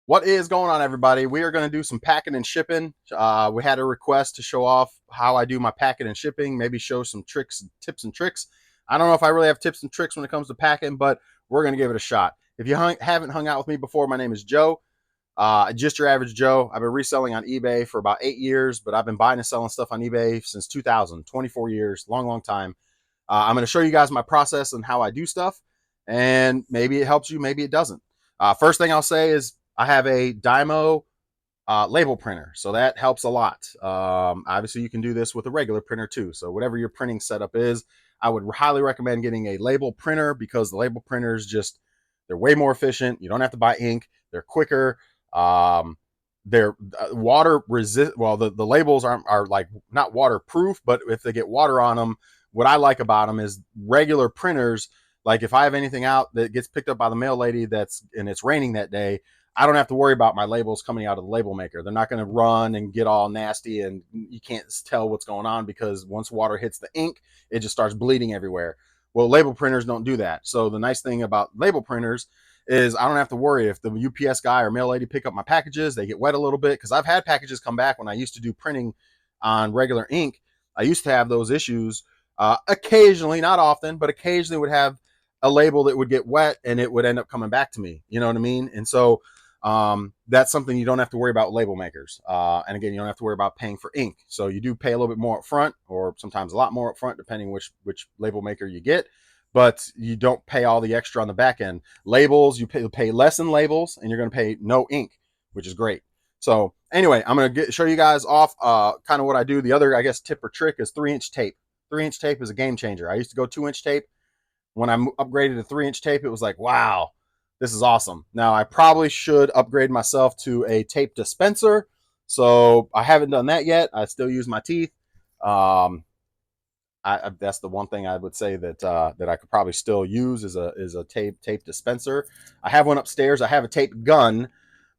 What is going on, everybody? We are going to do some packing and shipping. We had a request to show off how I do my packing and shipping, maybe show some tricks, tips and tricks. I don't know if I really have tips and tricks when it comes to packing, but we're going to give it a shot. If you haven't hung out with me before, my name is Joe. Just your average Joe. I've been reselling on eBay for about 8 years, but I've been buying and selling stuff on eBay since 2000, 24 years, long, long time. I'm going to show you guys my process and how I do stuff, and maybe it helps you, maybe it doesn't. First thing I'll say is I have a Dymo label printer, so that helps a lot. Obviously, you can do this with a regular printer too. So whatever your printing setup is, I would highly recommend getting a label printer because the label printers they're way more efficient. You don't have to buy ink. They're quicker. They're water resist. Well, the labels are like not waterproof, but if they get water on them, what I like about them is regular printers. Like if I have anything out that gets picked up by the mail lady and it's raining that day, I don't have to worry about my labels coming out of the label maker. They're not going to run and get all nasty and you can't tell what's going on because once water hits the ink, it just starts bleeding everywhere. Well, label printers don't do that. So the nice thing about label printers is I don't have to worry if the UPS guy or mail lady pick up my packages, they get wet a little bit, because I've had packages come back when I used to do printing on regular ink. I used to have those issues occasionally, not often, but occasionally would have a label that would get wet and it would end up coming back to me. You know what I mean? And so that's something you don't have to worry about with label makers. And again, you don't have to worry about paying for ink. So you do pay a little bit more up front, or sometimes a lot more up front, depending which label maker you get. But you don't pay all the extra on the back end. Labels, you pay less in labels, and you're going to pay no ink, which is great. So anyway, I'm going to show you guys off kind of what I do. The other, I guess, tip or trick is 3-inch tape. 3-inch tape is a game changer. I used to go 2-inch tape. When I upgraded to 3-inch tape, it was like, wow, this is awesome. Now, I probably should upgrade myself to a tape dispenser. So I haven't done that yet. I still use my teeth. That's the one thing I would say that I could probably still use is a tape dispenser. I have one upstairs. I have a tape gun,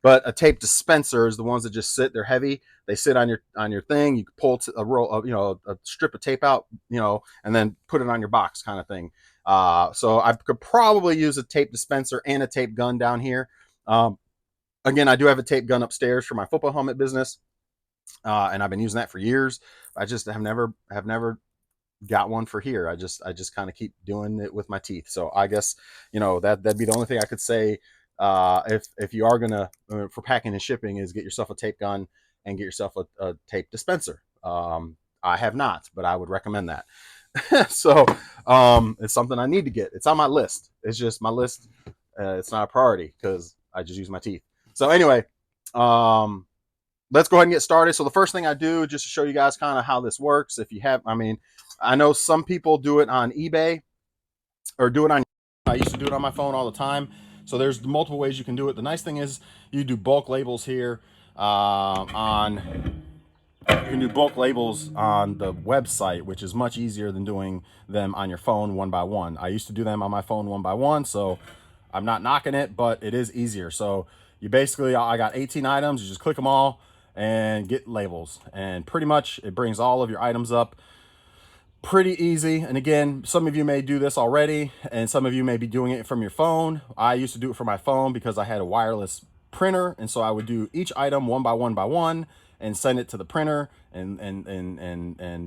but a tape dispenser is the ones that just sit. They're heavy. They sit on your thing. You can pull a roll of a strip of tape out, and then put it on your box, kind of thing. So I could probably use a tape dispenser and a tape gun down here. Again, I do have a tape gun upstairs for my football helmet business, and I've been using that for years. I just have never got one for here. I just kind of keep doing it with my teeth. So I guess that'd be the only thing I could say. If you are gonna for packing and shipping, is get yourself a tape gun and get yourself a tape dispenser. I have not, but I would recommend that. So it's something I need to get. It's on my list. It's just my list. It's not a priority because I just use my teeth. So anyway, let's go ahead and get started. So the first thing I do, just to show you guys kind of how this works. If you have, I know some people do it on eBay or do it on. I used to do it on my phone all the time. So there's multiple ways you can do it. The nice thing is you do bulk labels here you can do bulk labels on the website, which is much easier than doing them on your phone one by one. I used to do them on my phone one by one, so I'm not knocking it, but it is easier. So you basically, I got 18 items. You just click them all and get labels. And pretty much it brings all of your items up pretty easy. And again, some of you may do this already, and some of you may be doing it from your phone. I used to do it from my phone because I had a wireless printer, and so I would do each item one by one and send it to the printer and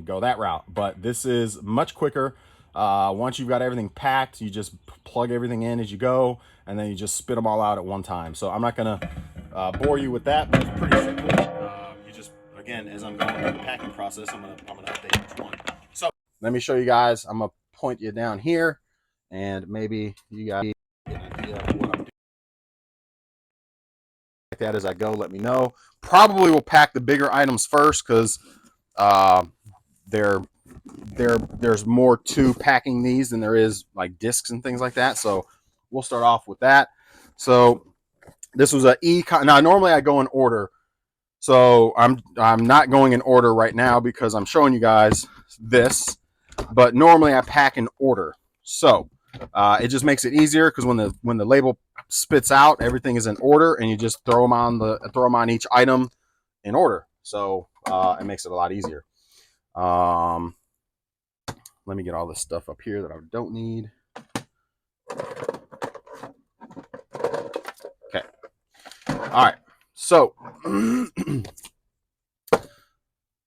go that route. But this is much quicker. Once you've got everything packed, you just plug everything in as you go, and then you just spit them all out at one time. So I'm not gonna bore you with that, but it's pretty simple. You just, again, as I'm going through the packing process, I'm gonna update each one. So let me show you guys. I'm gonna point you down here, and maybe you guys get an idea of what I'm doing. Like that as I go, let me know. Probably will pack the bigger items first because there's more to packing these than there is like discs and things like that. So we'll start off with that. So this was now normally I go in order. So I'm not going in order right now because I'm showing you guys this, but normally I pack in order. So it just makes it easier because when the label spits out, everything is in order, and you just throw them on each item in order. So it makes it a lot easier. Let me get all this stuff up here that I don't need. Okay. All right. So,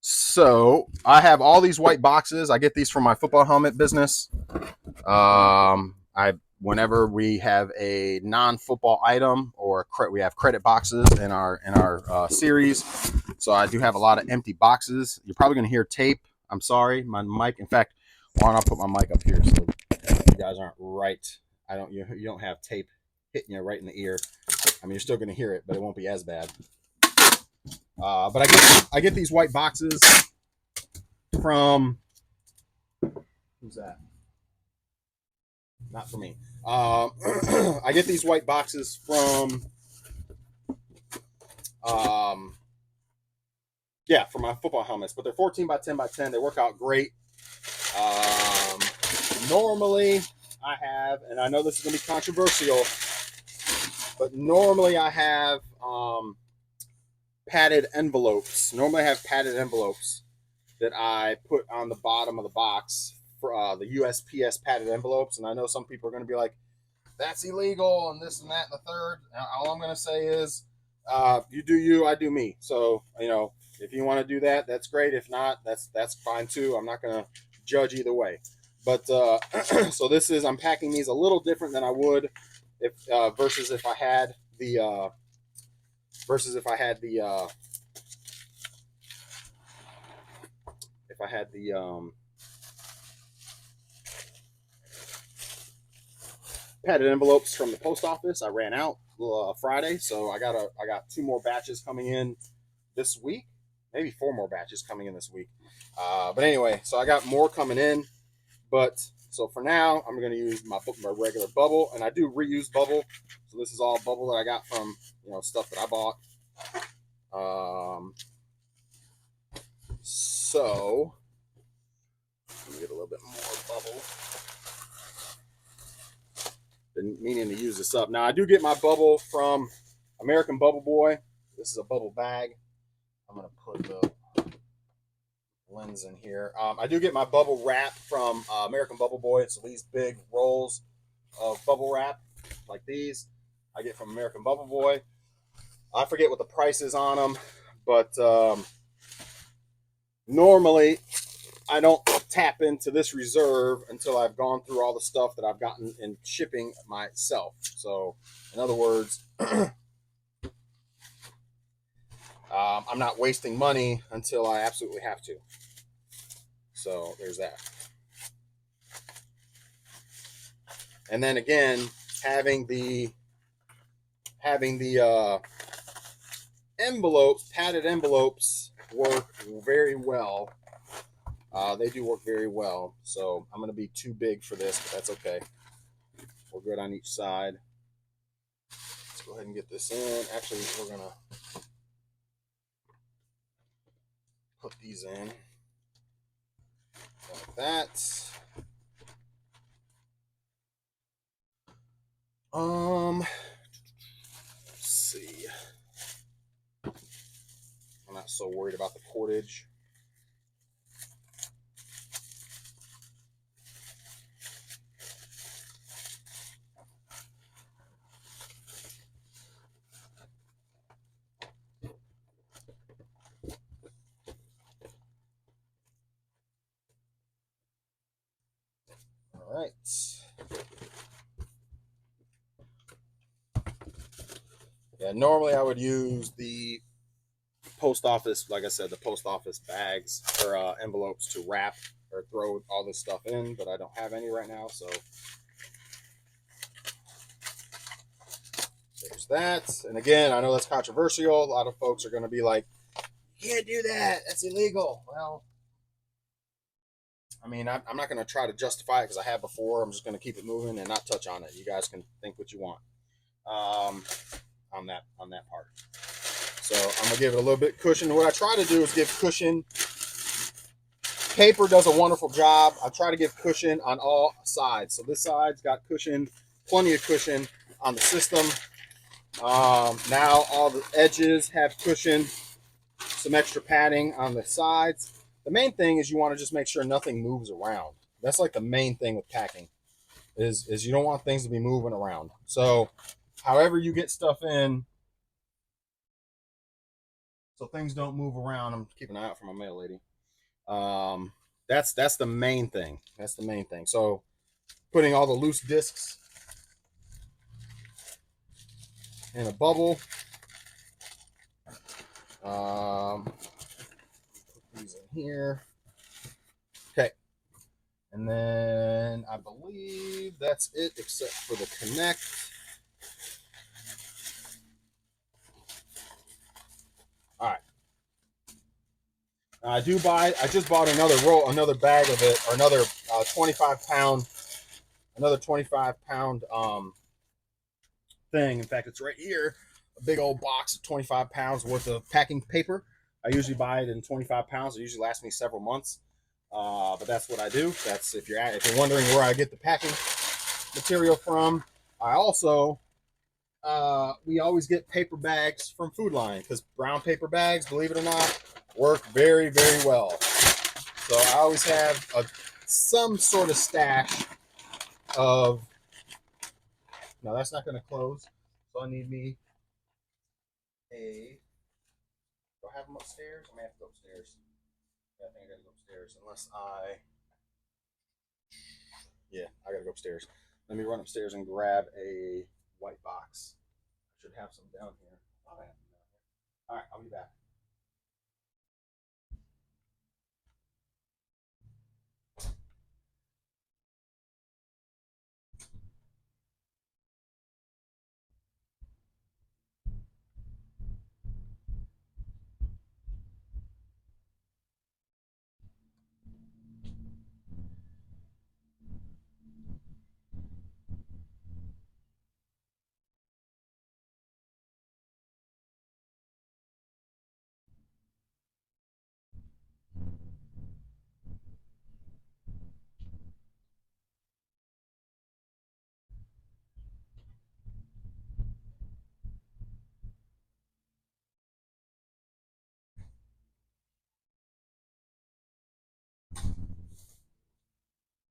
so I have all these white boxes. I get these from my football helmet business. I whenever we have a non-football item or we have credit boxes in our series. So I do have a lot of empty boxes. You're probably going to hear tape. I'm sorry, my mic. In fact, why don't I put my mic up here so you guys aren't right? You don't have tape hitting you right in the ear. I mean, you're still going to hear it, but it won't be as bad. But I get these white boxes from who's that? Not for me. I get these white boxes from for my football helmets, but they're 14 by 10 by 10. They work out great. Um, Normally I have, and I know this is going to be controversial, but normally I have padded envelopes. Normally I have padded envelopes that I put on the bottom of the box for the USPS padded envelopes. And I know some people are going to be like, that's illegal and this and that and the third. All I'm going to say is you do you, I do me. So, if you want to do that, that's great. If not, that's fine too. I'm not going to judge either way. But so I'm packing these a little different than I would if versus if I had the padded envelopes from the post office. I ran out Friday, so I got 2 more batches coming in this week, maybe 4 more batches coming in this week. But anyway, so I got more coming in. But so for now, I'm going to use my regular bubble, and I do reuse bubble. So this is all bubble that I got from stuff that I bought. So let me get a little bit more bubble. Been meaning to use this up. Now I do get my bubble from American Bubble Boy. This is a bubble bag. I'm going to put the lens in here. I do get my bubble wrap from American Bubble Boy. It's these big rolls of bubble wrap like these. I get from American Bubble Boy. I forget what the price is on them, but normally I don't tap into this reserve until I've gone through all the stuff that I've gotten in shipping myself. So, in other words, I'm not wasting money until I absolutely have to. So there's that. And then again, having the envelopes, padded envelopes, work very well. They do work very well. So I'm going to be too big for this, but that's okay. We're good on each side. Let's go ahead and get this in. Actually, we're going to put these in like that. Let's see. I'm not so worried about the cordage. All right. Yeah, normally I would use the post office, like I said, the post office bags or envelopes to wrap or throw all this stuff in, but I don't have any right now, so there's that. And again, I know that's controversial. A lot of folks are going to be like, you can't do that. That's illegal. Well, I mean, I'm not going to try to justify it because I have before. I'm just going to keep it moving and not touch on it. You guys can think what you want on that part. So I'm going to give it a little bit cushion. What I try to do is give cushion. Paper does a wonderful job. I try to give cushion on all sides. So this side's got cushion, plenty of cushion on the system. Now all the edges have cushion, some extra padding on the sides. The main thing is you want to just make sure nothing moves around. That's like the main thing with packing is you don't want things to be moving around. So however you get stuff in, so things don't move around. I'm keeping an eye out for my mail lady. That's the main thing. That's the main thing. So putting all the loose discs in a bubble. Put these in here. Okay. And then I believe that's it, except for the connect. All right. I just bought another bag of it, or another 25 pound, thing. In fact, it's right here, a big old box of 25 pounds worth of packing paper. I usually buy it in 25 pounds. It usually lasts me several months. But that's what I do. That's if you're wondering where I get the packing material from. I also we always get paper bags from Food Line because brown paper bags, believe it or not, work very, very well. So I always have some sort of stash of. No, that's not going to close. So I need me a. Do I have them upstairs? I may have to go upstairs. Yeah, I think I got to go upstairs unless I. Yeah, I got to go upstairs. Let me run upstairs and grab a white box. I should have some down here. Oh, I have them down here. All right, I'll be back.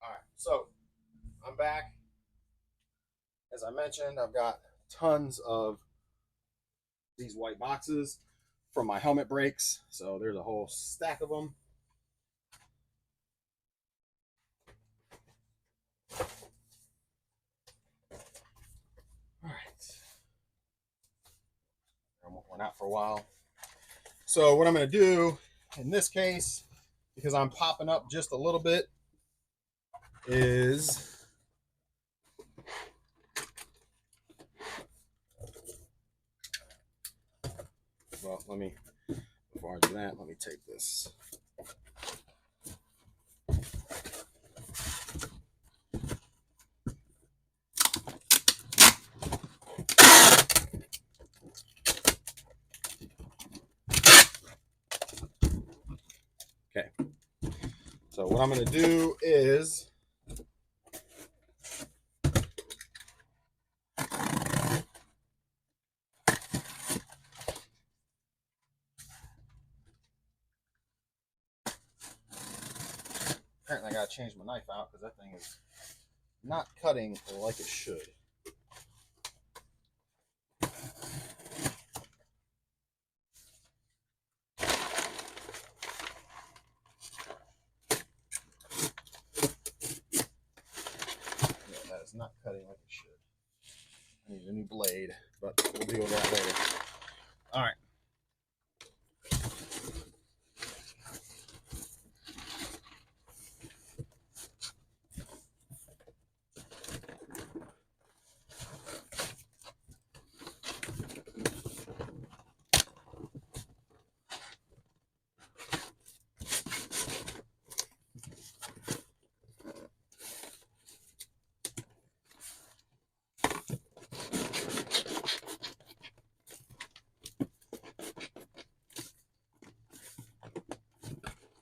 All right, so I'm back. As I mentioned, I've got tons of these white boxes from my helmet brakes. So there's a whole stack of them. All right. I won't run out for a while. So what I'm going to do in this case, because I'm popping up just a little bit, is well, before I do that, let me take this. Okay. So what I'm going to do is apparently I got to change my knife out because that thing is not cutting like it should. That is not cutting like it should. I need a new blade, but we'll deal with that later. All right.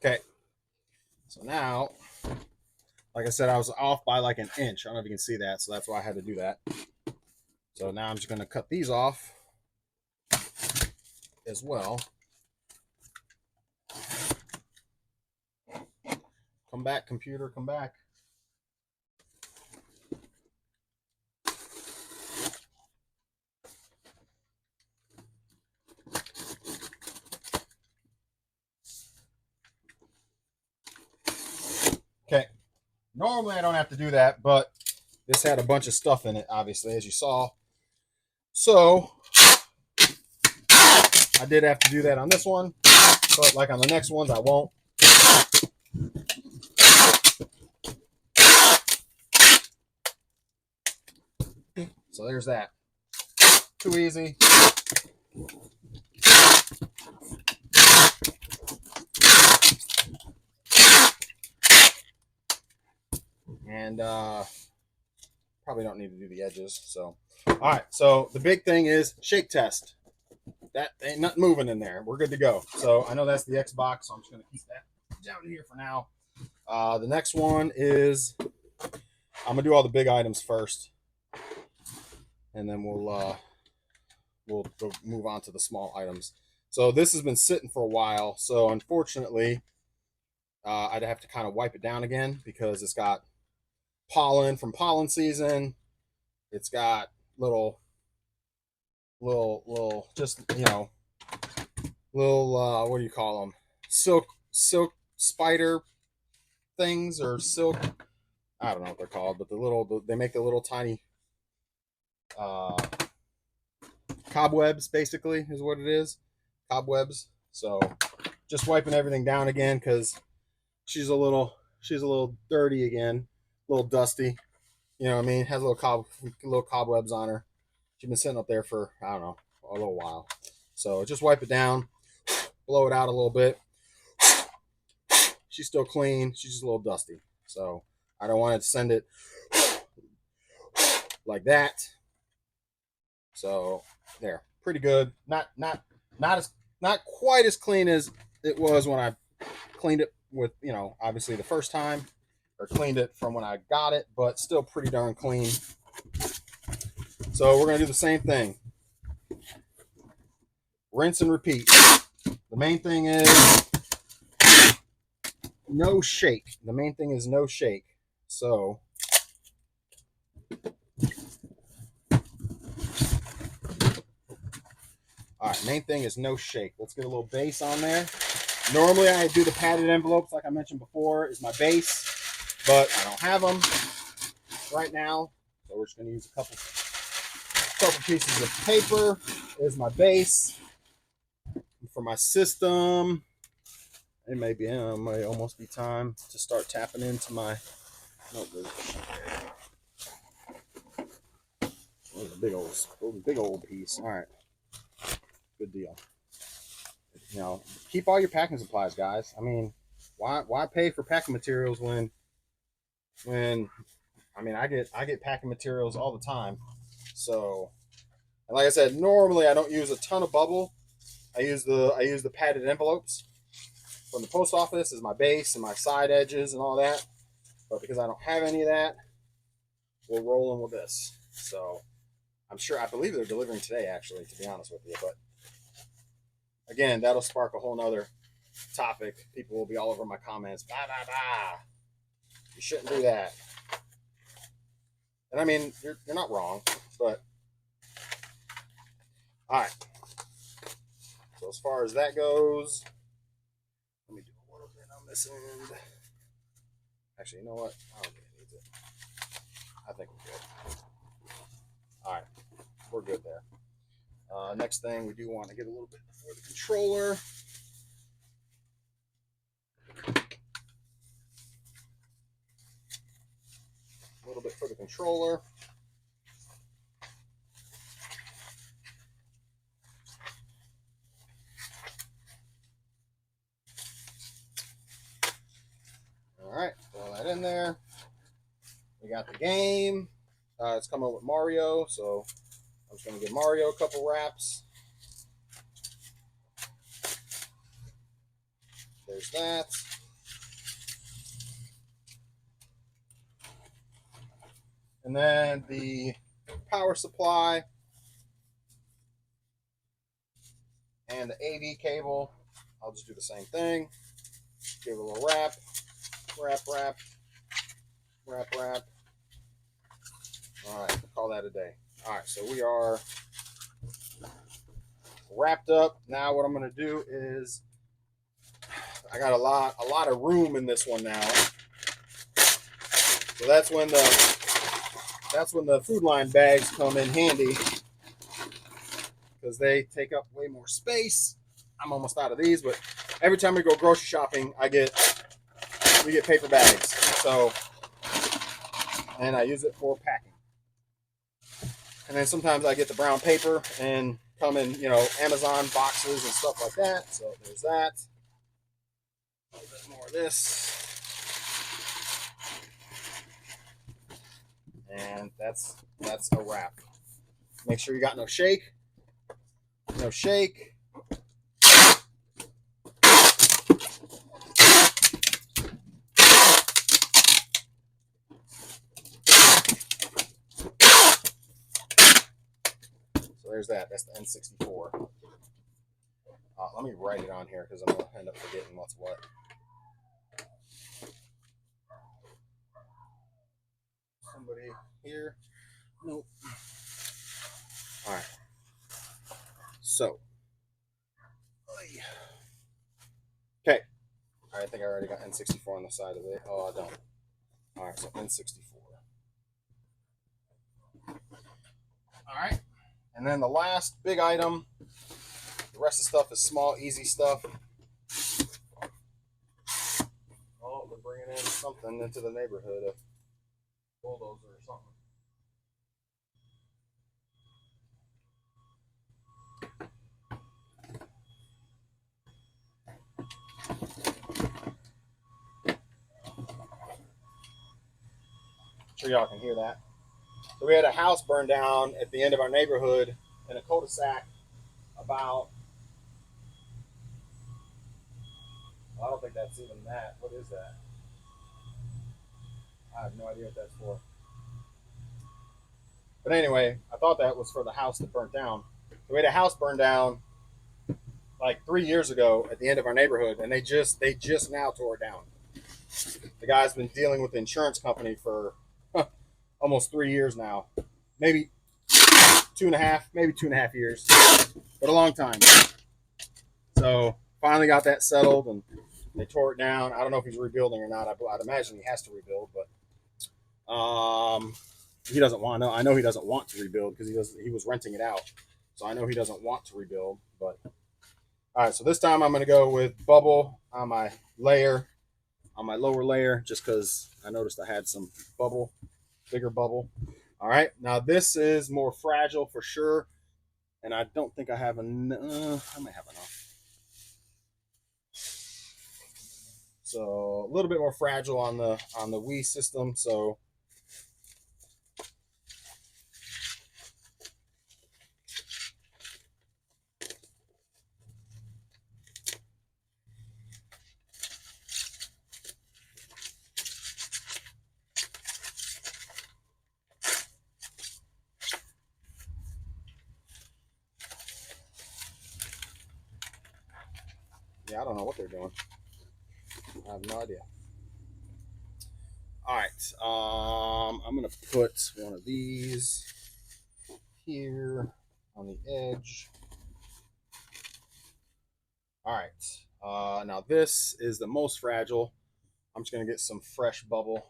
Okay. So now, like I said, I was off by like an inch. I don't know if you can see that, so that's why I had to do that. So now I'm just going to cut these off as well. Come back, computer, come back. Normally I don't have to do that, but this had a bunch of stuff in it, obviously, as you saw. So I did have to do that on this one, but like on the next ones, I won't. So there's that. Too easy. And probably don't need to do the edges. So, all right. So the big thing is shake test. That ain't nothing moving in there. We're good to go. So I know that's the Xbox, so I'm just gonna keep that down here for now. The next one is I'm gonna do all the big items first, and then we'll go move on to the small items. So this has been sitting for a while. So unfortunately, I'd have to kind of wipe it down again because it's got pollen from pollen season. It's got little, just little what do you call them? Silk spider things or silk. I don't know what they're called, but they make the little tiny uh, cobwebs. Basically, is what it is. Cobwebs. So just wiping everything down again because she's a little dirty again, a little dusty. You know what I mean? Has little cobwebs on her. She's been sitting up there for I don't know a little while. So just wipe it down, blow it out a little bit. She's still clean. She's just a little dusty. So I don't want to send it like that. So there, pretty good. Not quite as clean as it was when I cleaned it with obviously the first time or cleaned it from when I got it, but still pretty darn clean. So we're gonna do the same thing. Rinse and repeat. The main thing is no shake. The main thing is no shake. So all right, main thing is no shake. Let's get a little base on there. Normally I do the padded envelopes, like I mentioned before, is my base, but I don't have them right now. So we're just gonna use a couple pieces of paper as my base for my system. It may almost be time to start tapping into my notebook. That was a big old piece. All right, good deal. Keep all your packing supplies, guys. I mean, why pay for packing materials when I mean I get packing materials all the time. So, and like I said, normally I don't use a ton of bubble. I use the padded envelopes from the post office as my base and my side edges and all that. But because I don't have any of that, we're rolling with this. So I believe they're delivering today, actually, to be honest with you. But again, that'll spark a whole nother topic. People will be all over my comments. Bah, bah, bah. You shouldn't do that. And I mean, you're not wrong, but all right. So as far as that goes, let me do a little bit on this end. Actually, you know what? I don't think it needs it. I think we're good. All right, we're good there. Next thing, we do want to get a little bit for the controller. A little bit for the controller. All right, throw that in there. We got the game. It's coming with Mario, so I'm just going to give Mario a couple wraps. There's that. And then the power supply and the AV cable. I'll just do the same thing. Give it a little wrap. Wrap. All right, call that a day. All right, so we are wrapped up. Now what I'm going to do is I got a lot of room in this one now. So that's when the food line bags come in handy, because they take up way more space. I'm almost out of these, but every time we go grocery shopping, we get paper bags. So, and I use it for packing. And then sometimes I get the brown paper and come in, Amazon boxes and stuff like that. So there's that. A little bit more of this. And that's a wrap. Make sure you got no shake. No shake. So there's that. That's the N64. Let me write it on here because I'm going to end up forgetting what's what. Somebody here? Nope. All right. So. Okay. I think I already got N64 on the side of it. Oh, I don't. All right, so N64. All right. And then the last big item, the rest of the stuff is small, easy stuff. Oh, they're bringing in something into the neighborhood, a bulldozer or something. I'm sure y'all can hear that. So we had a house burn down at the end of our neighborhood in a cul-de-sac about, well, I don't think that's even that. What is that? I have no idea what that's for. But anyway, I thought that was for the house that burnt down. So we had a house burn down like 3 years ago at the end of our neighborhood, and they just now tore it down. The guy's been dealing with the insurance company for almost 3 years now, maybe 2.5 years, but a long time. So finally got that settled, and they tore it down. I don't know if he's rebuilding or not. I'd imagine he has to rebuild, but he doesn't want to. I know he doesn't want to rebuild because he was renting it out, so I know he doesn't want to rebuild. But all right, so this time I'm going to go with bubble on my layer, on my lower layer, just because I noticed I had some bubble, bigger bubble. All right, now this is more fragile for sure, and I don't think I have enough. I might have enough. So a little bit more fragile on the Wii system. So yeah, I don't know what they're doing. I have no idea. All right, I'm gonna put one of these here on the edge. All right, now this is the most fragile. I'm just gonna get some fresh bubble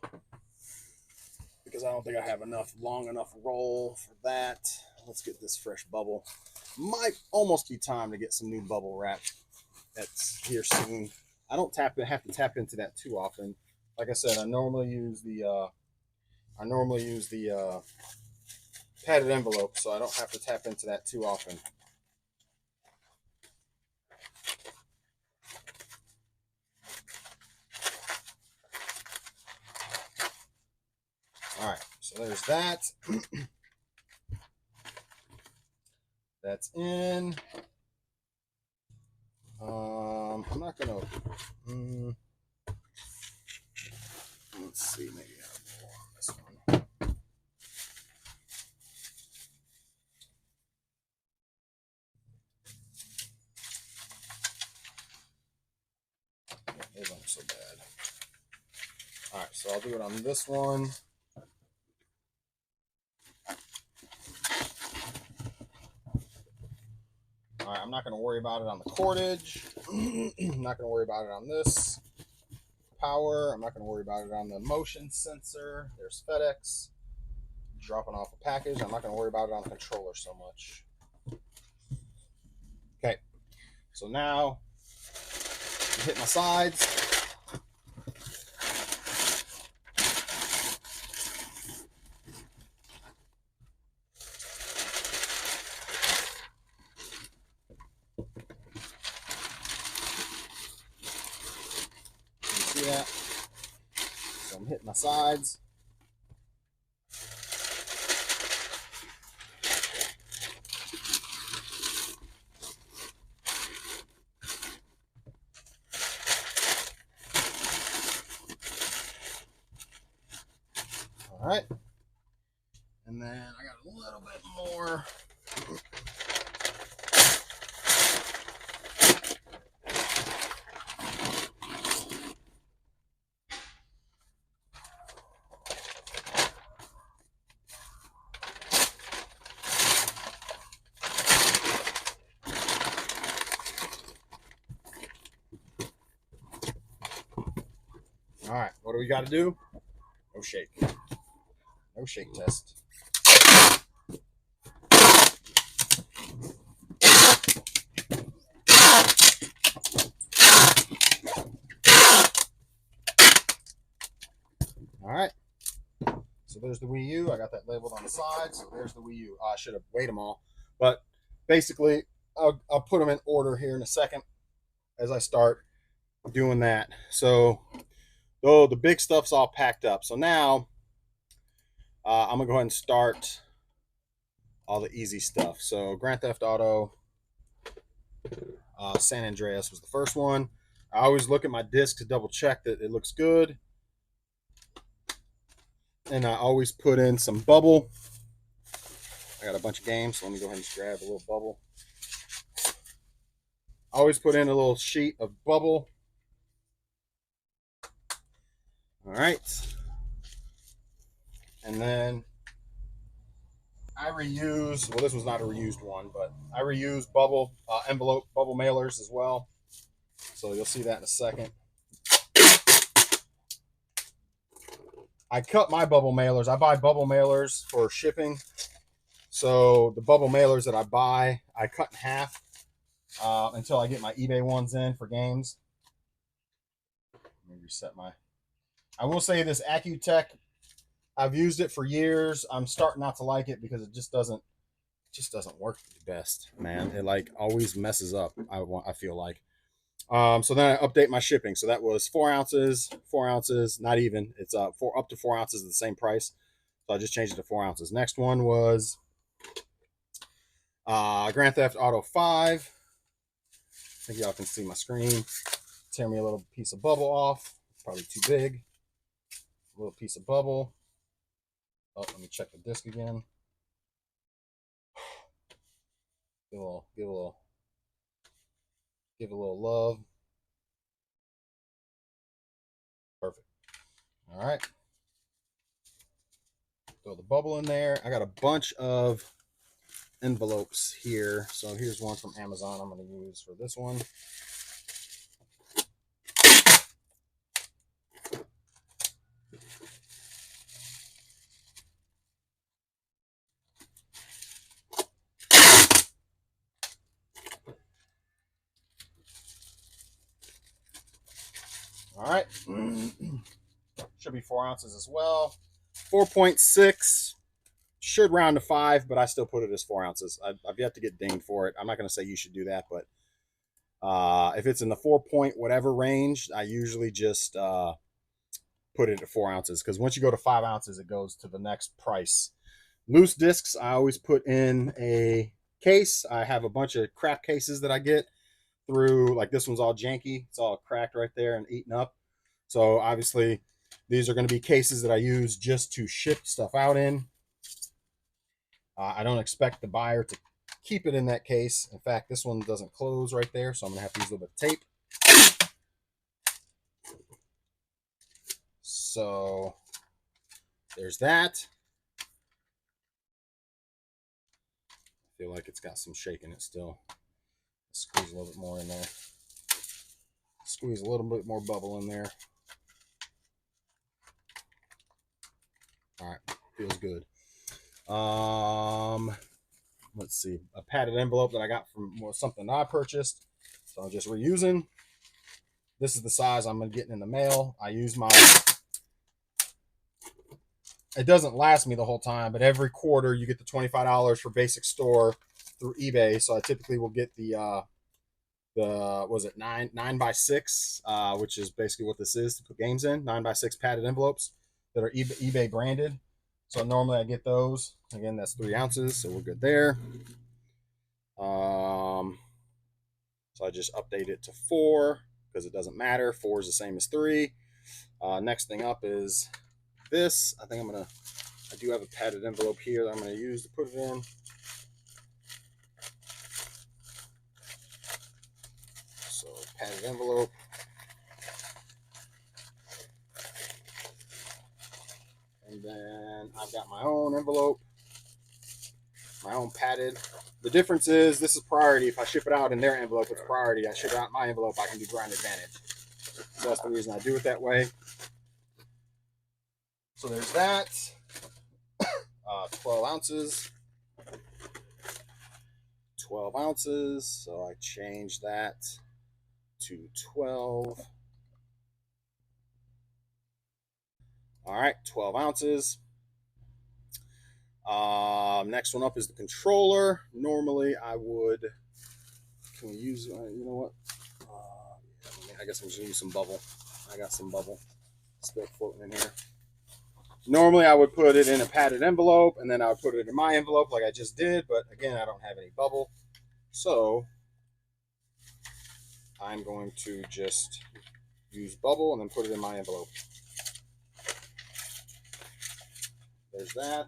because I don't think I have long enough roll for that. Let's get this fresh bubble. Might almost be time to get some new bubble wrap that's here soon. I don't have to tap into that too often. Like I said, I normally use the padded envelope, so I don't have to tap into that too often. All right, so there's that. That's in. I'm not gonna. Let's see, maybe I have more on this one. Those aren't so bad. All right, so I'll do it on this one. All right, I'm not going to worry about it on the cordage. I'm not going to worry about it on this power. I'm not going to worry about it on the motion sensor. There's FedEx dropping off a package. I'm not going to worry about it on the controller so much. Okay, so now hit my sides. You see that? So I'm hitting my sides. All right. And then I got a little bit more. All right, what do we got to do? No shake. No shake test. All right. So there's the Wii U. I got that labeled on the side. So there's the Wii U. I should have weighed them all. But basically, I'll put them in order here in a second as I start doing that. So, oh, the big stuff's all packed up. So now I'm going to go ahead and start all the easy stuff. So Grand Theft Auto San Andreas was the first one. I always look at my disc to double check that it looks good. And I always put in some bubble. I got a bunch of games, so let me go ahead and just grab a little bubble. I always put in a little sheet of bubble. All right. And then I reuse, well, this was not a reused one, but I reuse bubble envelope, bubble mailers as well. So you'll see that in a second. I cut my bubble mailers. I buy bubble mailers for shipping. So the bubble mailers that I buy, I cut in half until I get my eBay ones in for games. Let me reset my. I will say this Accutech, I've used it for years. I'm starting not to like it because it just doesn't work the best, man. It like always messes up. I feel like. So then I update my shipping. So that was 4 ounces, not even. It's up to 4 ounces at the same price. So I just changed it to 4 ounces. Next one was Grand Theft Auto 5. I think y'all can see my screen. Tear me a little piece of bubble off. Probably too big. A little piece of bubble. Oh, let me check the disc again. Give it a little love. Perfect. All right. Throw the bubble in there. I got a bunch of envelopes here. So here's one from Amazon I'm going to use for this one. All right. Should be 4 ounces as well. 4.6. Should round to 5, but I still put it as 4 ounces. I've yet to get dinged for it. I'm not going to say you should do that, but if it's in the 4 point whatever range, I usually just put it at 4 ounces because once you go to 5 ounces, it goes to the next price. Loose discs, I always put in a case. I have a bunch of crap cases that I get through, like this one's all janky. It's all cracked right there and eaten up. So obviously, these are going to be cases that I use just to ship stuff out in. I don't expect the buyer to keep it in that case. In fact, this one doesn't close right there, so I'm going to have to use a little bit of tape. So there's that. I feel like it's got some shake in it still. Squeeze a little bit more in there. Squeeze a little bit more bubble in there. Feels good. Let's see, a padded envelope that I got from something I purchased. So I'm just reusing. This is the size I'm getting in the mail. I use my, it doesn't last me the whole time, but every quarter you get the $25 for basic store through eBay. So I typically will get the was it 9x6, which is basically what this is to put games in, 9x6 padded envelopes that are eBay branded. So normally I get those. Again, that's 3 ounces, so we're good there. So I just update it to 4 because it doesn't matter. 4 is the same as 3. Next thing up is this. I do have a padded envelope here that I'm going to use to put it in. So padded envelope. And then I've got my own envelope, my own padded. The difference is this is priority. If I ship it out in their envelope, it's priority. I ship it out in my envelope, I can do grind advantage. So that's the reason I do it that way. So there's that. 12 ounces. 12 ounces. So I change that to 12. All right, 12 ounces. Next one up is the controller. Normally I would, can we use, you know what? I guess I'm just gonna use some bubble. I got some bubble still floating in here. Normally I would put it in a padded envelope and then I would put it in my envelope like I just did, but again, I don't have any bubble. So I'm going to just use bubble and then put it in my envelope. There's that.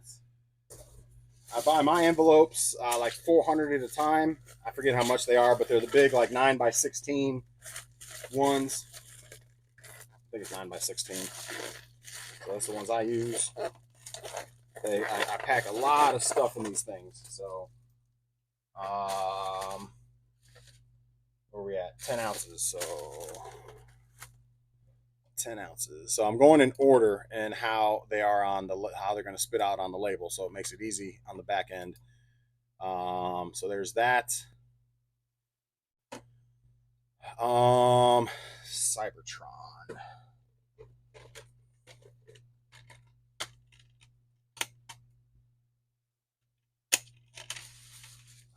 I buy my envelopes like 400 at a time. I forget how much they are, but they're the big like 9x16 ones. I think it's 9x16. So that's the ones I use. I pack a lot of stuff in these things. So, where are we at? 10 ounces. So, 10 ounces. So I'm going in order and how they are on how they're going to spit out on the label. So it makes it easy on the back end. So there's that. Cybertron.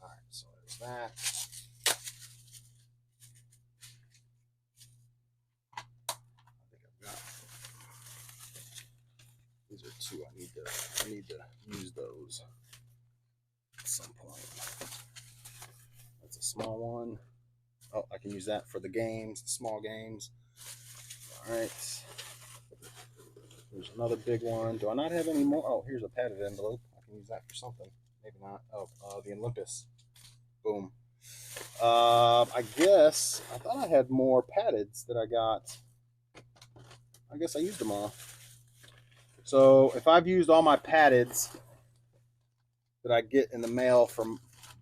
All right, so there's that. I think I've got. These are 2. I need to use those at some point. That's a small one. Oh, I can use that for the games, the small games. All right. There's another big one. Do I not have any more? Oh, here's a padded envelope. I can use that for something. Maybe not. Oh, the Olympus. Boom. I guess I thought I had more paddeds that I got. I guess I used them all. So if I've used all my paddeds that I get in the mail from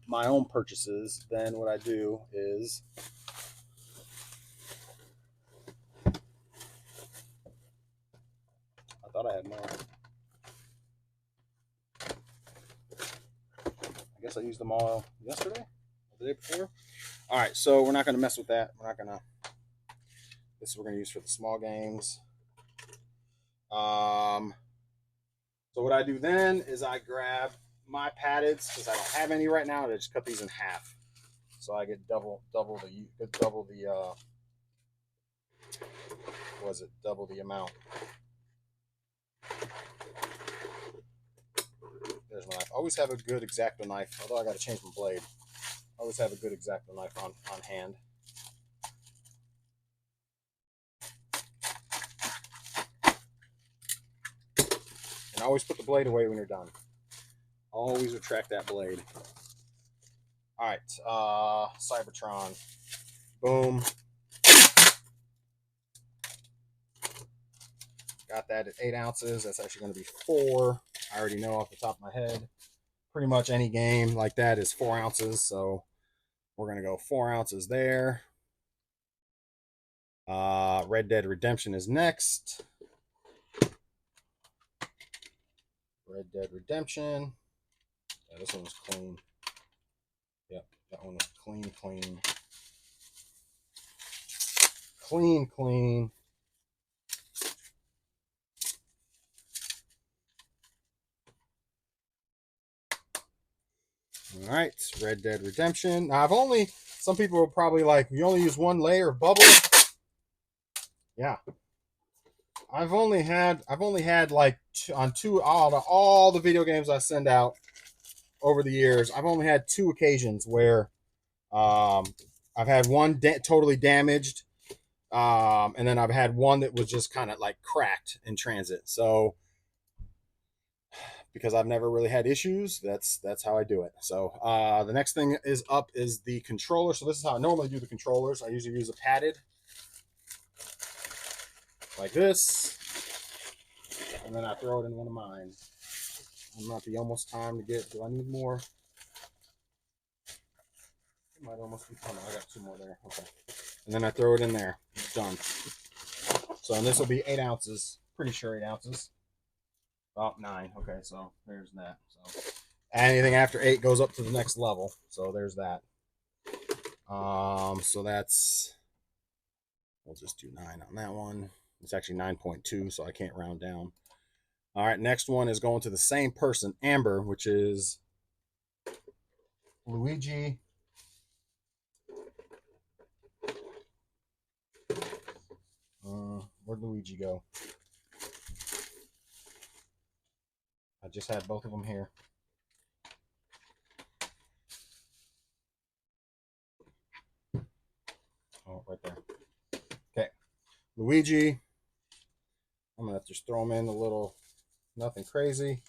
my own purchases, then what I do is I thought I had more. I guess I used them all yesterday or the day before. All right, so we're not going to mess with that. We're not going to. This is what we're going to use for the small games. So what I do then is I grab my paddeds because I don't have any right now. I just cut these in half, so I get double the double the amount. There's my knife. I always have a good X-Acto knife, although I got to change my blade. I always have a good X-Acto knife on hand. And always put the blade away when you're done. Always retract that blade. All right, Cybertron. Boom. Got that at 8 ounces. That's actually going to be 4. I already know off the top of my head. Pretty much any game like that is 4 ounces. So we're going to go 4 ounces there. Red Dead Redemption is next. Red Dead Redemption. Yeah, this one was clean. Yep, that one was clean, clean. Clean, clean. All right, Red Dead Redemption. Now, some people are probably like, you only use one layer of bubble. Yeah. I've only had like on two out of all the video games I send out over the years, I've only had two occasions where I've had one totally damaged, and then I've had one that was just kind of like cracked in transit. So because I've never really had issues, that's how I do it. So the next thing is up is the controller. So this is how I normally do the controllers. I usually use a padded like this, and then I throw it in one of mine. I'm not the almost time to get. Do I need more? It might almost be coming. I got two more there. Okay, and then I throw it in there. It's done. So and this will be 8 ounces. Pretty sure 8 ounces. About 9. Okay, so there's that. So anything after 8 goes up to the next level. So there's that. So that's, we'll just do 9 on that one. It's actually 9.2, so I can't round down. All right, next one is going to the same person, Amber, which is Luigi. Where'd Luigi go? I just had both of them here. Oh, right there. Okay, Luigi. I'm gonna have to just throw them in a little, nothing crazy.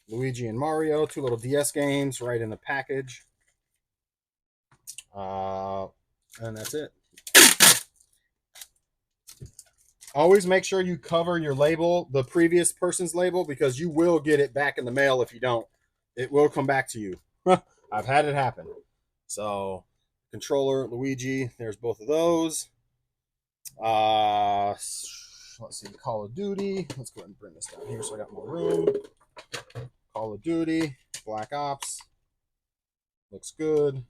Luigi and Mario, 2 little DS games right in the package. And that's it. Always make sure you cover your label, the previous person's label, because you will get it back in the mail if you don't. It will come back to you. I've had it happen. So, controller, Luigi, there's both of those. Let's see, Call of Duty. Let's go ahead and bring this down here so I got more room. Call of Duty, Black Ops. Looks good.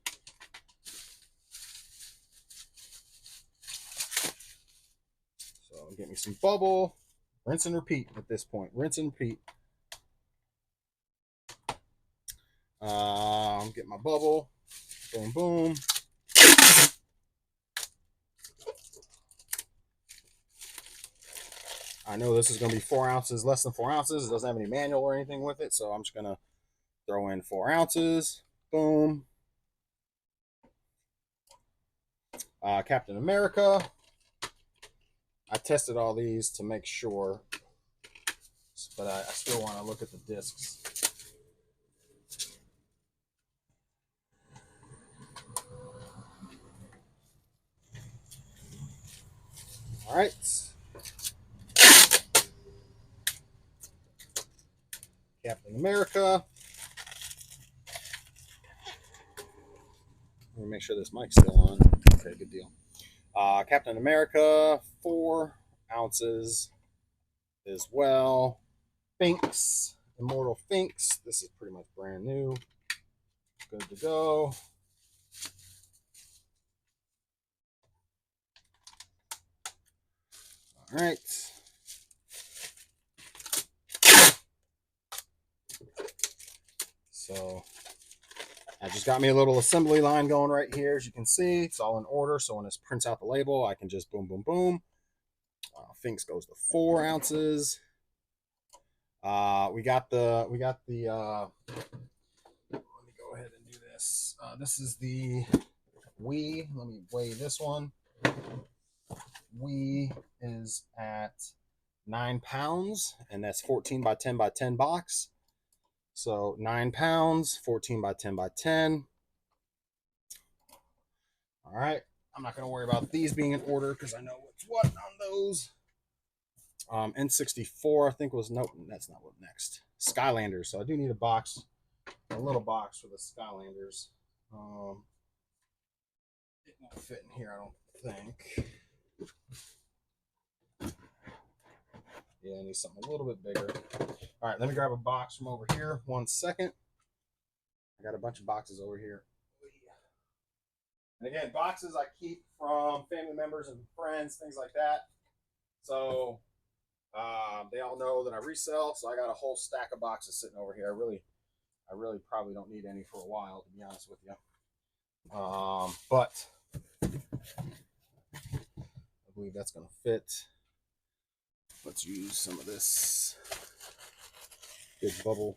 So, get me some bubble. Rinse and repeat at this point. Rinse and repeat. Get my bubble. Boom, boom. I know this is going to be 4 ounces, less than 4 ounces. It doesn't have any manual or anything with it, so I'm just going to throw in 4 ounces. Boom. Captain America. I tested all these to make sure, but I still want to look at the discs. All right. Captain America. Let me make sure this mic's still on. Okay, good deal. Captain America, 4 ounces as well. Finks, Immortal Finks. This is pretty much brand new. Good to go. All right. So I just got me a little assembly line going right here. As you can see, it's all in order. So when it prints out the label, I can just boom, boom, boom. Finks goes to 4 ounces. We got the. Let me go ahead and do this. This is the Wii. Let me weigh this one. Wii is at 9 pounds, and that's 14 by 10 by 10 box. So 9 pounds, 14 by 10 by 10. All right. I'm not going to worry about these being in order because I know what's what on those. N64, I think was, nope, that's not what next. Skylanders. So I do need a box, a little box for the Skylanders. It won't fit in here, I don't think. Yeah, I need something a little bit bigger. All right, let me grab a box from over here. 1 second. I got a bunch of boxes over here. And again, boxes I keep from family members and friends, things like that. So they all know that I resell. So I got a whole stack of boxes sitting over here. I really probably don't need any for a while, to be honest with you. But I believe that's going to fit. Let's use some of this big bubble.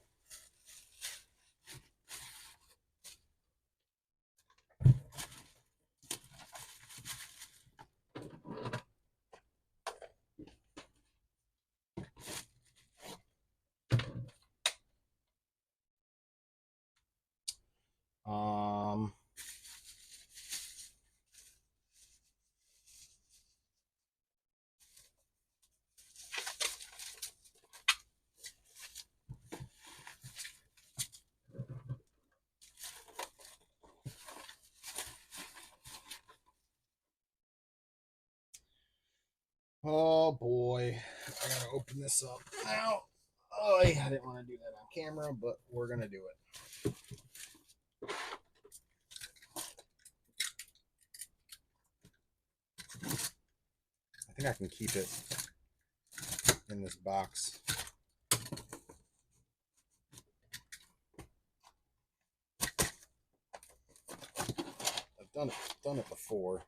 Oh boy, I gotta open this up now. Oh, I didn't want to do that on camera, but we're gonna do it. I think I can keep it in this box. I've done it before.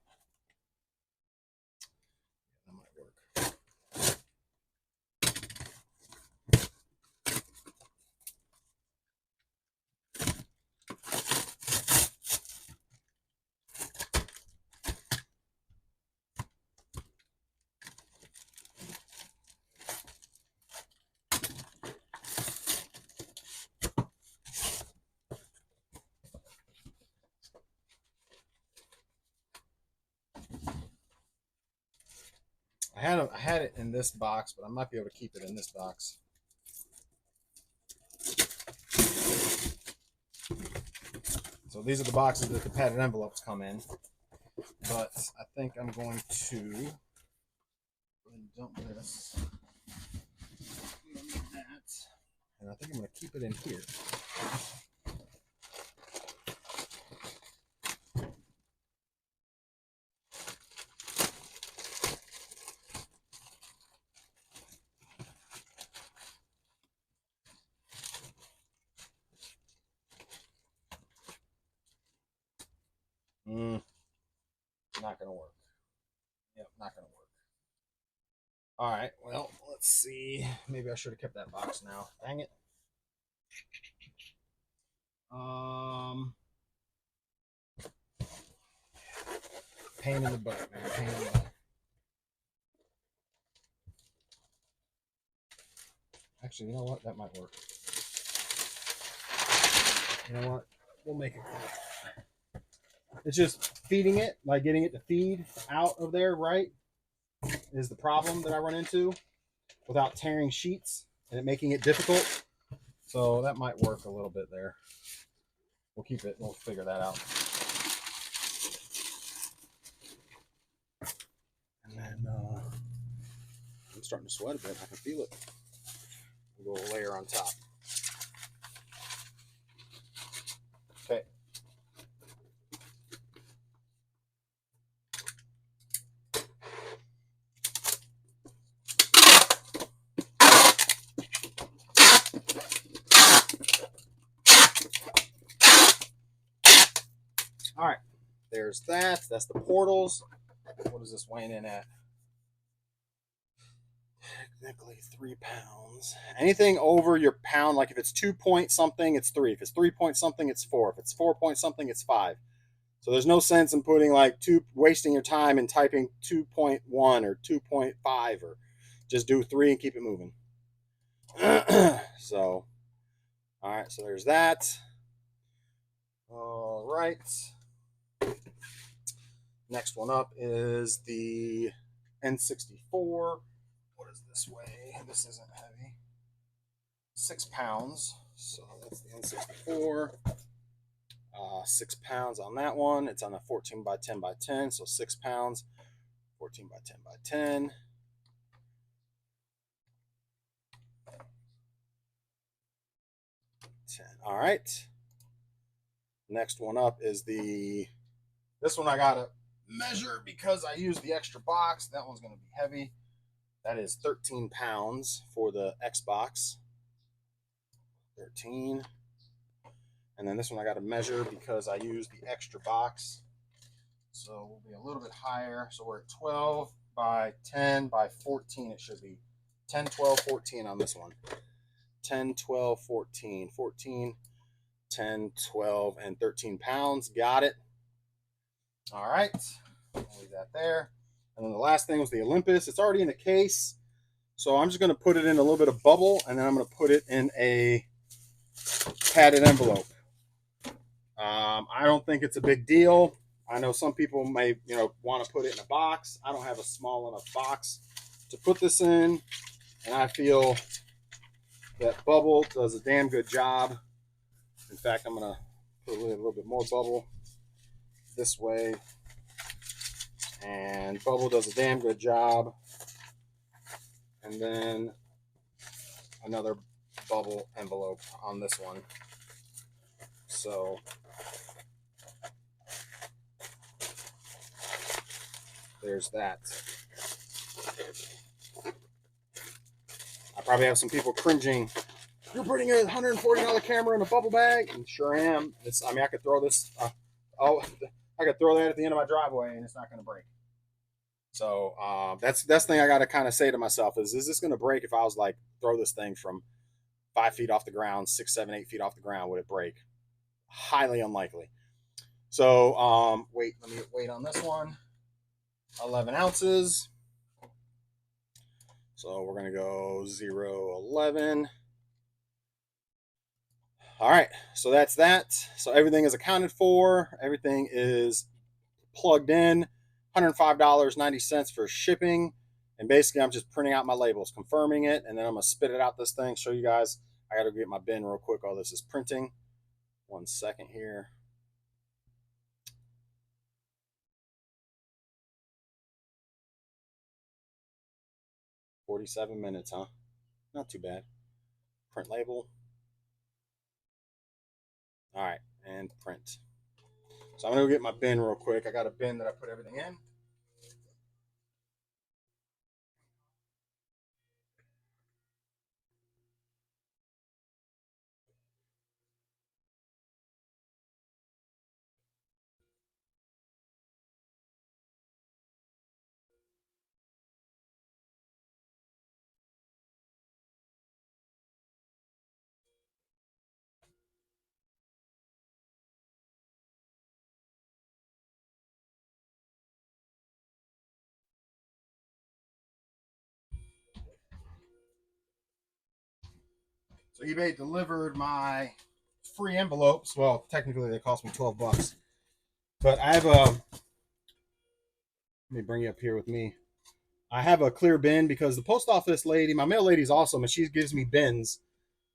That might work. I had it in this box, but I might be able to keep it in this box. So these are the boxes that the padded envelopes come in. But I think I'm going to dump this. And I think I'm going to keep it in here. Not going to work. Yep, not going to work. All right, well, let's see. Maybe I should have kept that box now. Dang it. Pain in the butt, man. Pain in the butt. Actually, you know what? That might work. You know what? We'll make it work. It's just feeding it, like getting it to feed out of there, right? Is the problem that I run into without tearing sheets and it making it difficult. So that might work a little bit there. We'll keep it. We'll figure that out. And then I'm starting to sweat a bit. I can feel it. We'll go a layer on top. Okay. All right. There's that. That's the portals. What is this weighing in at? Technically 3 pounds. Anything over your pound, like if it's 2 point something, it's 3. If it's 3 point something, it's 4. If it's 4 point something, it's 5. So there's no sense in putting wasting your time and typing 2.1 or 2.5 or just do 3 and keep it moving. So, all right, so there's that. All right. Next one up is the N64. What is this weigh? This isn't heavy. 6 pounds. So that's the N64. 6 pounds on that one. It's on a 14 by 10 by 10. So 6 pounds, 14 by 10 by 10. All right. Next one up is this one I gotta measure because I used the extra box. That one's gonna be heavy. That is 13 pounds for the Xbox. 13. And then this one I gotta measure because I used the extra box. So we'll be a little bit higher. So we're at 12 by 10 by 14. It should be 10, 12, 14 on this one. 10, 12, 14. 14, 10, 12, and 13 pounds. Got it. All right. I'll leave that there. And then the last thing was the Olympus. It's already in the case. So I'm just going to put it in a little bit of bubble, and then I'm going to put it in a padded envelope. I don't think it's a big deal. I know some people may, want to put it in a box. I don't have a small enough box to put this in, and I feel that bubble does a damn good job. In fact, I'm going to put a little bit more bubble this way, and bubble does a damn good job. And then another bubble envelope on this one. So there's that. I probably have some people cringing. You're putting a $140 camera in a bubble bag? And sure am. I could throw this. I could throw that at the end of my driveway, and it's not going to break. So that's the thing I got to kind of say to myself is this going to break if I was like throw this thing from 5 feet off the ground, 6, 7, 8 feet off the ground? Would it break? Highly unlikely. So let me wait on this one. 11 ounces. So we're going to go 0.11. All right, so that's that. So everything is accounted for. Everything is plugged in. $105.90 for shipping. And basically, I'm just printing out my labels, confirming it, and then I'm going to spit it out this thing, show you guys. I got to get my bin real quick. All this is printing. 1 second here. $47 minutes, huh? Not too bad. Print label. All right, and print. So I'm going to go get my bin real quick. I got a bin that I put everything in. So eBay delivered my free envelopes. Well, technically they cost me $12, but I have a. Let me bring you up here with me. I have a clear bin because the post office lady, my mail lady's awesome, and she gives me bins,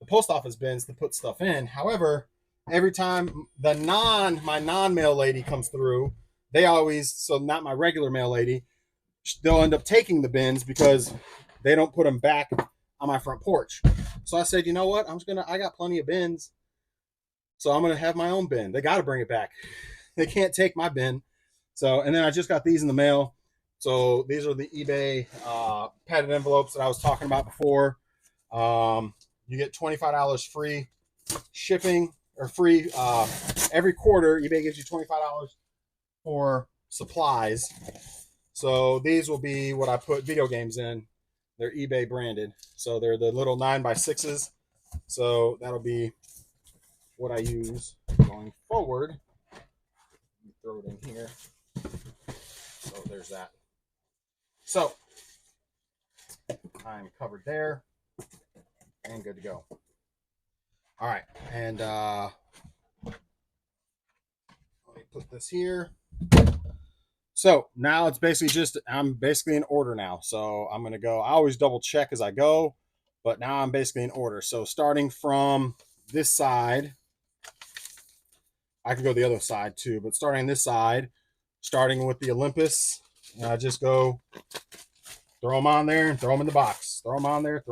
the post office bins to put stuff in. However, every time my non-mail lady comes through, they always, so not my regular mail lady, they'll end up taking the bins because they don't put them back on my front porch. So I said, you know what? I got plenty of bins. So I'm gonna have my own bin. They gotta bring it back. They can't take my bin. So, and then I just got these in the mail. So these are the eBay padded envelopes that I was talking about before. You get $25 free shipping or free every quarter. eBay gives you $25 for supplies. So these will be what I put video games in. They're eBay branded. So they're the little 9x6s. So that'll be what I use going forward. Let me throw it in here. So there's that. So I'm covered there and good to go. All right, and let me put this here. So now it's basically I'm basically in order now. So I'm gonna go. I always double check as I go, but now I'm basically in order. So starting from this side, I could go the other side too, but starting this side, starting with the Olympus, I just go throw them on there and throw them in the box. Throw them on there.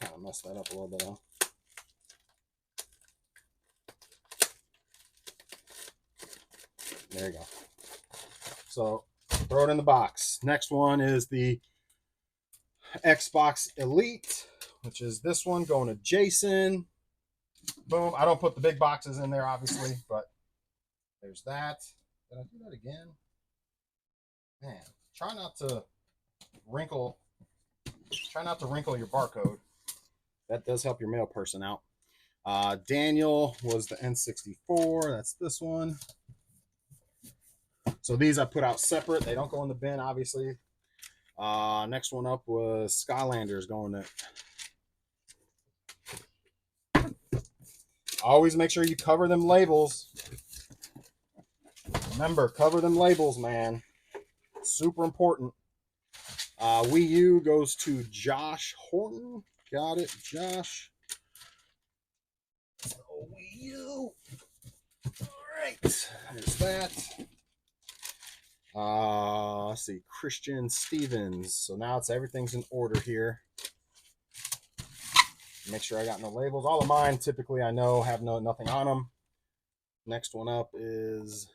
Kind of messed that up a little bit, huh? There you go. So throw it in the box. Next one is the Xbox Elite, which is this one going to Jason. Boom. I don't put the big boxes in there, obviously, but there's that. Did I do that again? Man, try not to wrinkle your barcode. That does help your mail person out. Daniel was the N64. That's this one. So these I put out separate. They don't go in the bin, obviously. Next one up was Skylanders going to. Always make sure you cover them labels. Remember, cover them labels, man. Super important. Wii U goes to Josh Horton. Got it, Josh. So Wii U. All right, there's that. Let's see, Christian Stevens. So now everything's in order here. Make sure I got no labels. All of mine typically I know have nothing on them. Next one up is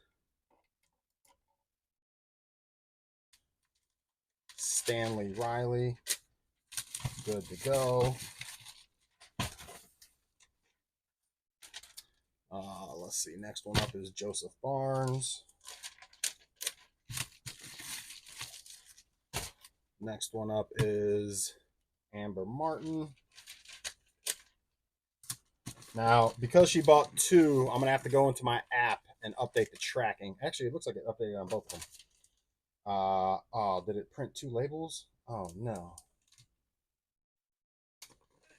Stanley Riley. Good to go. Let's see. Next one up is Joseph Barnes. Next one up is Amber Martin. Now, because she bought two, I'm going to have to go into my app and update the tracking. Actually, it looks like it updated on both of them. Oh, did it print two labels? Oh, no.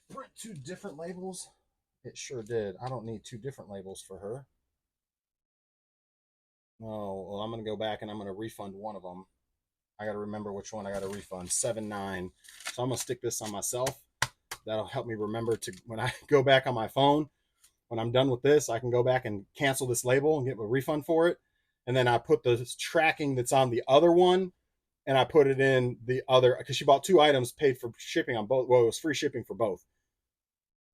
Print two different labels? It sure did. I don't need two different labels for her. Oh, well, I'm going to go back and I'm going to refund one of them. I got to remember which one I got to refund. 7-9. So I'm going to stick this on myself. That'll help me remember to, when I go back on my phone, when I'm done with this, I can go back and cancel this label and get a refund for it. And then I put the tracking that's on the other one and I put it in the other, because she bought two items, paid for shipping on both. Well, it was free shipping for both.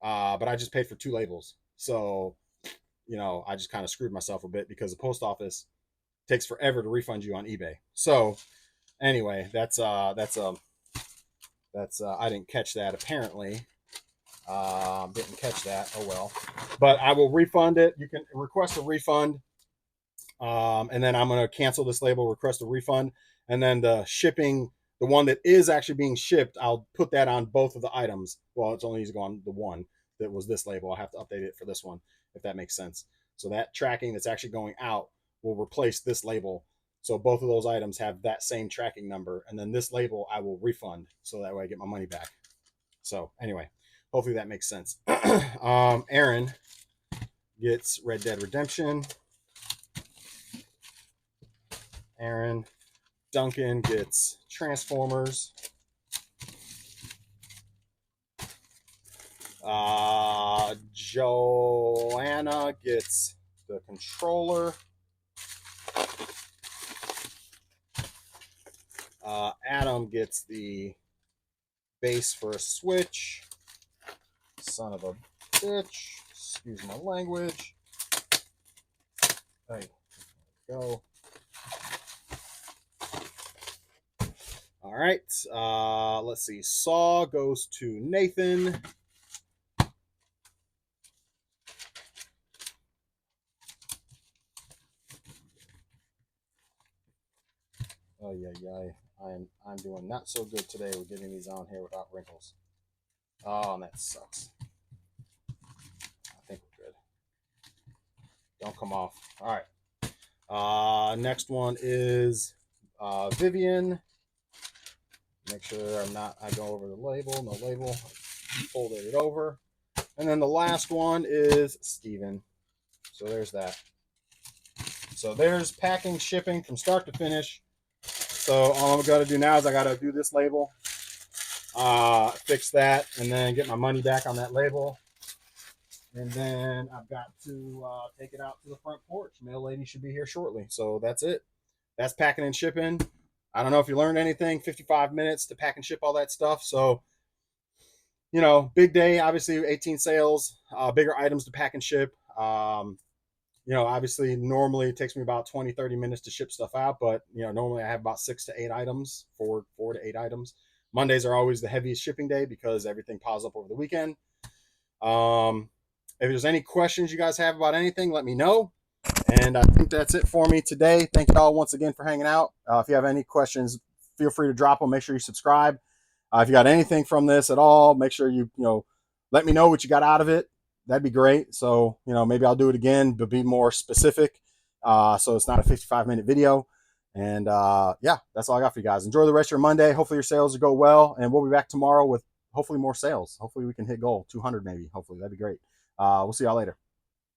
But I just paid for two labels. So, you know, I just kind of screwed myself a bit because the post office takes forever to refund you on eBay. So anyway, that's I didn't catch that apparently. Didn't catch that. Oh well. But I will refund it. You can request a refund. And then I'm going to cancel this label, request a refund. And then the shipping, the one that is actually being shipped, I'll put that on both of the items. Well, it's only easy to go on the one that was this label. I'll have to update it for this one, if that makes sense. So that tracking that's actually going out will replace this label. So both of those items have that same tracking number. And then this label I will refund so that way I get my money back. So anyway, hopefully that makes sense. Aaron gets Red Dead Redemption. Aaron. Duncan gets Transformers. Joanna gets the controller. Adam gets the base for a Switch. Son of a bitch. Excuse my language. There you go. All right. Let's see. Saw goes to Nathan. Oh yeah. I'm doing not so good today with getting these on here without wrinkles. Oh, and that sucks. I think we're good. Don't come off. All right. Next one is Vivian. Make sure I go over the label. No label. Folded it over. And then the last one is Steven. So there's that. So there's packing, shipping from start to finish. So all I'm going to do now is I got to do this label, fix that, and then get my money back on that label. And then I've got to take it out to the front porch. Mail lady should be here shortly. So that's it. That's packing and shipping. I don't know if you learned anything. 55 minutes to pack and ship all that stuff. So you know, big day, obviously 18 sales, bigger items to pack and ship. You know, obviously normally it takes me about 20-30 minutes to ship stuff out, but you know, normally I have about 6 to 8 items, four to eight items. Mondays are always the heaviest shipping day because everything piles up over the weekend. Um, if there's any questions you guys have about anything, let me know. And I think that's it for me today. Thank you all once again for hanging out. If you have any questions, feel free to drop them. Make sure you subscribe. If you got anything from this at all, make sure you let me know what you got out of it. That'd be great. So maybe I'll do it again, but be more specific. So it's not a 55-minute video. And yeah, that's all I got for you guys. Enjoy the rest of your Monday. Hopefully your sales will go well, and we'll be back tomorrow with hopefully more sales. Hopefully we can hit goal 200 maybe. Hopefully that'd be great. We'll see y'all later.